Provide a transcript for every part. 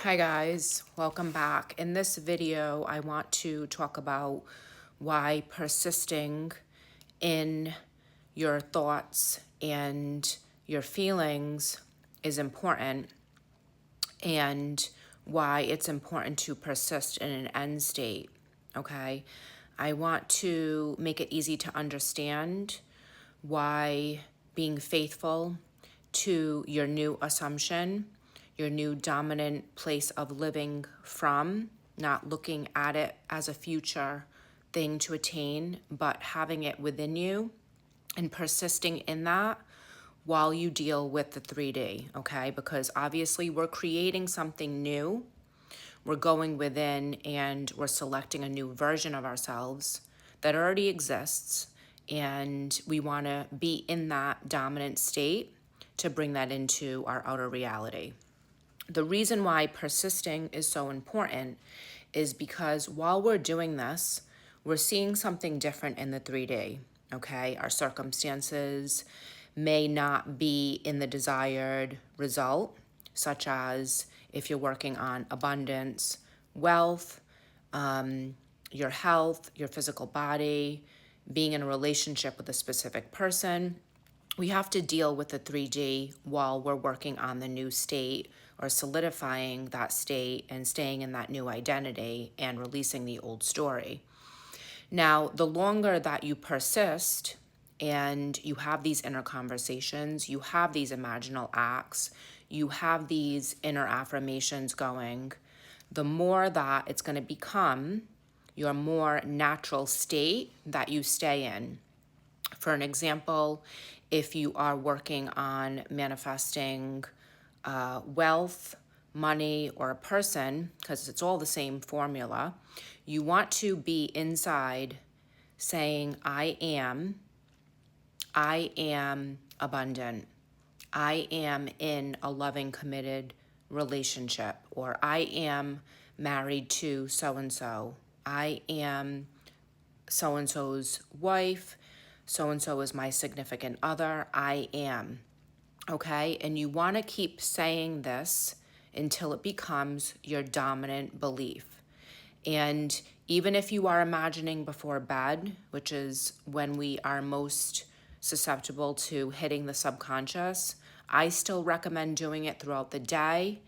Hi guys, welcome back. In this video, I want to talk about why persisting in your thoughts and your feelings is important and why it's important to persist in an end state, okay? I want to make it easy to understand why being faithful to your new assumption, your new dominant place of living from, not looking at it as a future thing to attain, but having it within you and persisting in that while you deal with the 3D, okay? Because obviously we're creating something new. We're going within and we're selecting a new version of ourselves that already exists. And we want to be in that dominant state to bring that into our outer reality. The reason why persisting is so important is because while we're doing this, we're seeing something different in the 3D, okay? Our circumstances may not be in the desired result, such as if you're working on abundance, wealth, your health, your physical body, being in a relationship with a specific person. We have to deal with the 3D while we're working on the new state or solidifying that state and staying in that new identity and releasing the old story. Now, the longer that you persist and you have these inner conversations, you have these imaginal acts, you have these inner affirmations going, the more that it's going to become your more natural state that you stay in. For an example, if you are working on manifesting wealth, money, or a person, because it's all the same formula, you want to be inside saying, I am abundant. I am in a loving, committed relationship, or I am married to so-and-so. I am so-and-so's wife. So-and-so is my significant other. I am. Okay? And you want to keep saying this until it becomes your dominant belief. And even if you are imagining before bed, which is when we are most susceptible to hitting the subconscious, I still recommend doing it throughout the day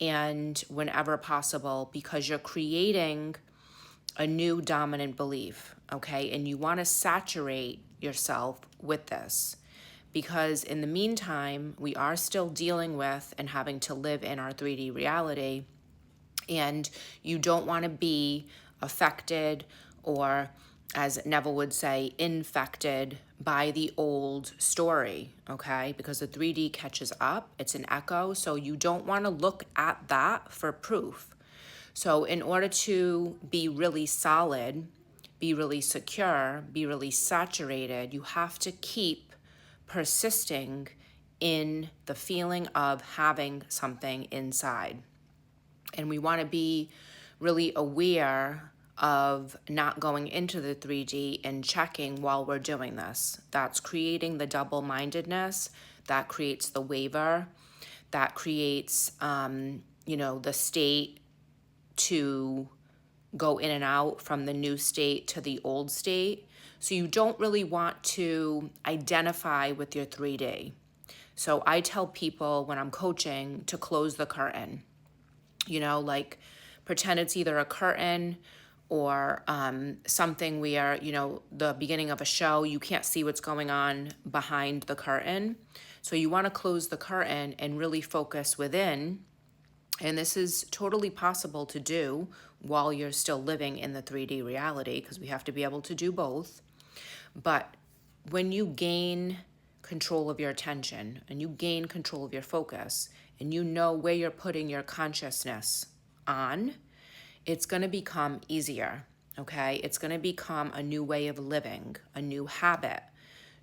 and whenever possible, because you're creating a new dominant belief, okay? And you want to saturate yourself with this, because in the meantime, we are still dealing with and having to live in our 3D reality, and you don't want to be affected or, as Neville would say, infected by the old story, okay? Because the 3D catches up, it's an echo, so you don't want to look at that for proof. So in order to be really solid, be really secure, be really saturated, you have to keep persisting in the feeling of having something inside. And we want to be really aware of not going into the 3D and checking while we're doing this. That's creating the double-mindedness, that creates the waver, that creates, the state to go in and out from the new state to the old state. So you don't really want to identify with your 3D. So I tell people when I'm coaching to close the curtain, like pretend it's either a curtain or something where, the beginning of a show, you can't see what's going on behind the curtain. So you want to close the curtain and really focus within. And this is totally possible to do while you're still living in the 3D reality, because we have to be able to do both. But when you gain control of your attention and you gain control of your focus and you know where you're putting your consciousness on, it's going to become easier, okay? It's going to become a new way of living, a new habit.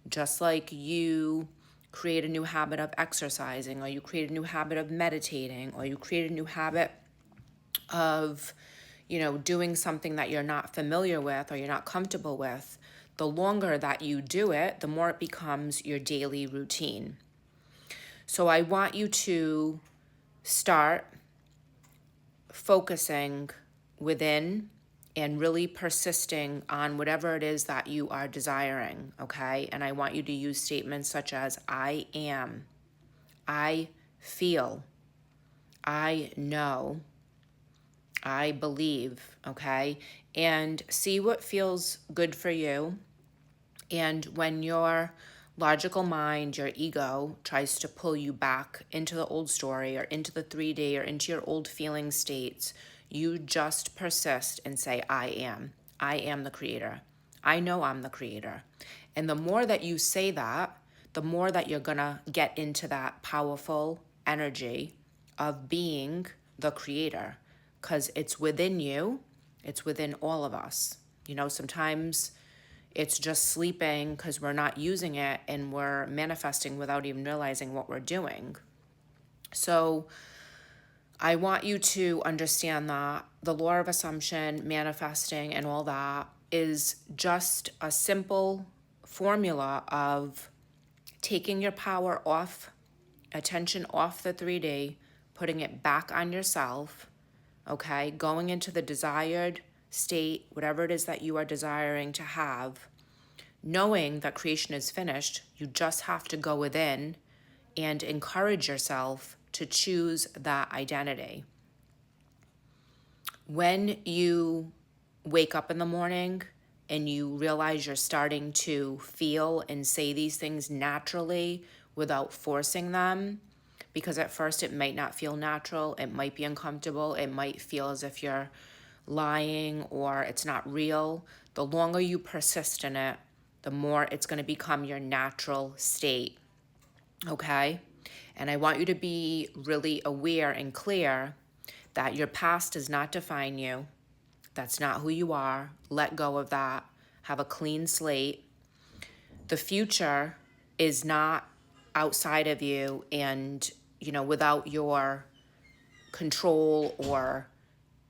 Just like you create a new habit of exercising, or you create a new habit of meditating, or you create a new habit of, doing something that you're not familiar with or you're not comfortable with, the longer that you do it, the more it becomes your daily routine. So I want you to start focusing within and really persisting on whatever it is that you are desiring, okay? And I want you to use statements such as I am, I feel, I know, I believe, okay? And see what feels good for you. And when your logical mind, your ego, tries to pull you back into the old story or into the 3D or into your old feeling states, you just persist and say, I am. I am the creator. I know I'm the creator. And the more that you say that, the more that you're going to get into that powerful energy of being the creator, because it's within you, it's within all of us. You know, sometimes it's just sleeping because we're not using it and we're manifesting without even realizing what we're doing. So I want you to understand that the law of assumption, manifesting, and all that is just a simple formula of taking your power off, attention off the 3D, putting it back on yourself, okay? Going into the desired state, whatever it is that you are desiring to have, knowing that creation is finished. You just have to go within and encourage yourself to choose that identity. When you wake up in the morning and you realize you're starting to feel and say these things naturally without forcing them, because at first it might not feel natural, it might be uncomfortable, it might feel as if you're lying or it's not real. The longer you persist in it, the more it's going to become your natural state, okay? And I want you to be really aware and clear that your past does not define you. That's not who you are. Let go of that. Have a clean slate. The future is not outside of you and, you know, without your control or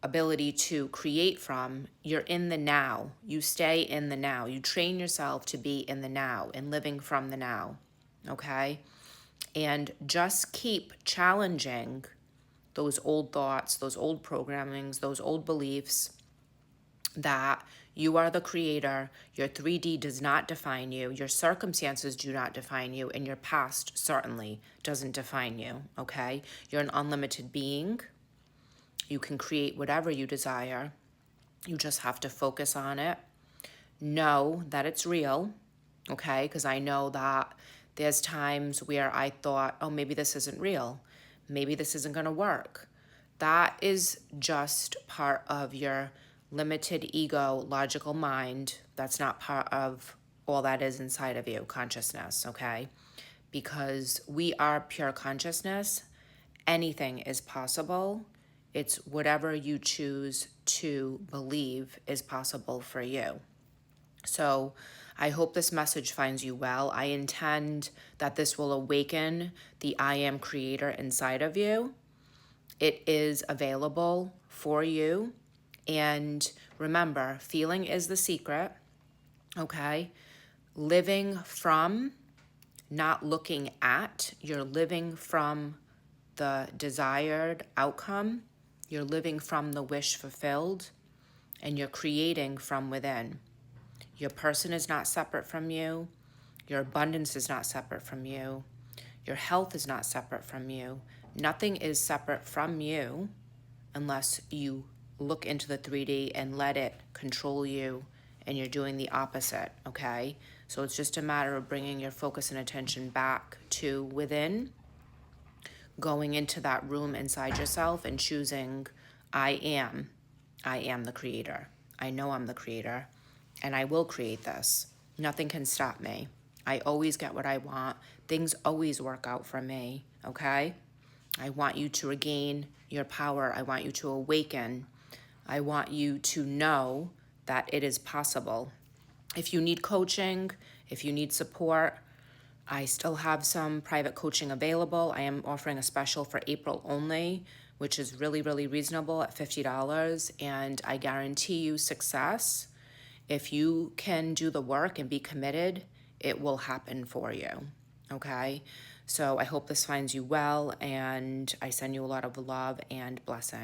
ability to create from. You're in the now. You stay in the now. You train yourself to be in the now and living from the now, okay? And just keep challenging those old thoughts, those old programmings, those old beliefs that you are the creator, your 3D does not define you, your circumstances do not define you, and your past certainly doesn't define you, okay? You're an unlimited being. You can create whatever you desire. You just have to focus on it. Know that it's real, okay? Because I know that there's times where I thought, oh, maybe this isn't real. Maybe this isn't going to work. That is just part of your limited ego, logical mind. That's not part of all that is inside of you, consciousness, okay? Because we are pure consciousness. Anything is possible. It's whatever you choose to believe is possible for you. So I hope this message finds you well. I intend that this will awaken the I am creator inside of you. It is available for you. And remember, feeling is the secret, okay? Living from, not looking at, you're living from the desired outcome. You're living from the wish fulfilled, and you're creating from within. Your person is not separate from you. Your abundance is not separate from you. Your health is not separate from you. Nothing is separate from you unless you look into the 3D and let it control you, and you're doing the opposite, okay? So it's just a matter of bringing your focus and attention back to within, going into that room inside yourself and choosing, I am the creator. I know I'm the creator, and I will create this. Nothing can stop me. I always get what I want. Things always work out for me, okay? I want you to regain your power. I want you to awaken. I want you to know that it is possible. If you need coaching, if you need support, I still have some private coaching available. I am offering a special for April only, which is really, really reasonable at $50, and I guarantee you success. If you can do the work and be committed, it will happen for you, okay? So I hope this finds you well, and I send you a lot of love and blessing.